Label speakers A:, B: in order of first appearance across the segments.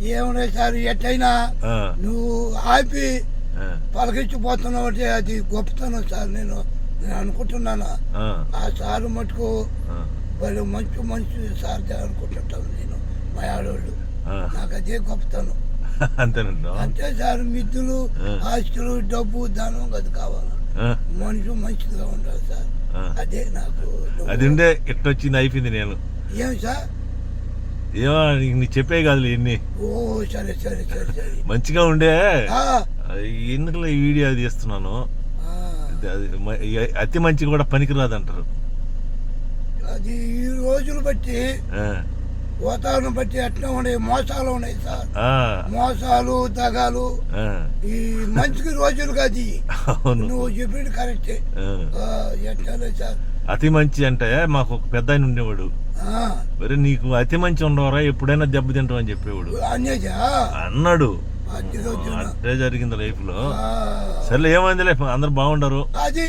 A: ఏమన్నా సార్ ఎట్టయినా
B: ఆ,
A: నువ్వు ఆపి
B: ఆ,
A: పలకించిపోతున్నావు అంటే అది గొప్పతనం సార్. నేను అనుకుంటున్నాను
B: ఆ,
A: ఆ సారు మటుకు
B: ఆ,
A: వాళ్ళు మంచి సార్ అనుకుంటుంటాను నేను. మా ఆడవాళ్ళు
B: ఆ.
A: నాకు అదే గొప్పతనం.
B: అంతేనండి.
A: అంతే సార్. మిద్దులు ఆస్తులు డబ్బు ధనం అది కావాలి. మనిషి మంచిగా ఉండాలి సార్. అదే నాకు.
B: అది ఉండే ఎట్టొచ్చింది అయిపోయింది. నేను
A: ఏం సార్?
B: ఏమో నీకు చెప్పే కాదులే ఇన్ని.
A: ఓ సరే సరే సరే సరే.
B: మంచిగా ఉండే
A: ఆ,
B: ఎందుకు ఈ వీడియో తీస్తున్నాను.
A: ఆ.
B: అతి మంచి కూడా పనికిరాదు అంటారు.
A: అది ఈ రోజులు బట్టి
B: ఆ,
A: వాతావరణం బట్టి ఎట్లా ఉన్నాయి, మోసాలు ఉన్నాయి సార్.
B: ఆ,
A: మోసాలు దగాలు
B: ఆ,
A: ఈ మంచికి రోజులు కాదు ఇవి.
B: అవును.
A: నువ్వు చెప్పింది కరెక్టే.
B: ఆ.
A: ఎట్లా సార్?
B: అతి మంచి అంటే మాకు ఒక పెద్ద ఆయన ఉండేవాడు.
A: ఆ,
B: మరి నీకు అతి మంచి ఉండవరా, ఎప్పుడైనా దెబ్బతింటావు అని చెప్పేవాడు.
A: అన్యజా
B: అన్నాడు.
A: అది రోజున.
B: అదే జరిగింది లైఫ్ లో.
A: ఆ,
B: సర్లే ఏమైందిలే, అందరు బాగుండరు.
A: అది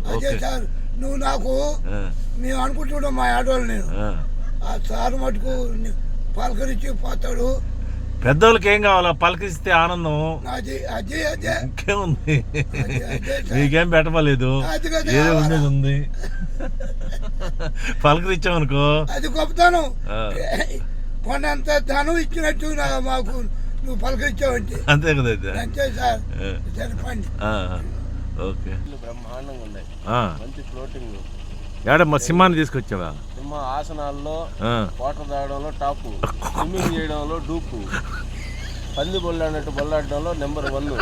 A: అదే
B: ఓకే.
A: సార్. నువ్వు నాకు
B: ఆ,
A: మేము అనుకుంటున్నాం మా ఆడవాళ్ళు. నేను
B: ఆ.
A: ఆ సార్ మటుకు పలకరించి పోతాడు.
B: పెద్దోళ్ళకి ఏం కావాలా, పలకరిస్తే ఆనందం.
A: అది అదే అదే
B: ఇంకేముంది,
A: అదే అదే సార్.
B: నీకేం పెట్టలేదు,
A: అది కదా
B: ఏదో ఉండేది ఉంది. పలకరించామనుకో.
A: అది గొప్పతనం.
B: ఆ,
A: కొన్నంత ధనం ఇచ్చినట్టు మాకు నువ్వు పలకరించావంటే
B: అంతే కదా అయితే.
A: అంతే సార్.
B: ఆ,
A: సరిపండి.
B: ఆ, ఓకే.
C: బ్రహ్మాండంగా ఉన్నాయి.
B: ఆ,
C: మంచి ఫ్లోటింగ్.
B: ఏడ మా సింహాన్ని తీసుకొచ్చావా?
C: సింహ ఆసనాల్లో,
B: ఆ,
C: వాటర్ తాగడంలో టాపు, స్విమ్మింగ్ చేయడంలో డూపు, పంది బొల్లాడినట్టు బొల్లాడడంలో నెంబర్ 1.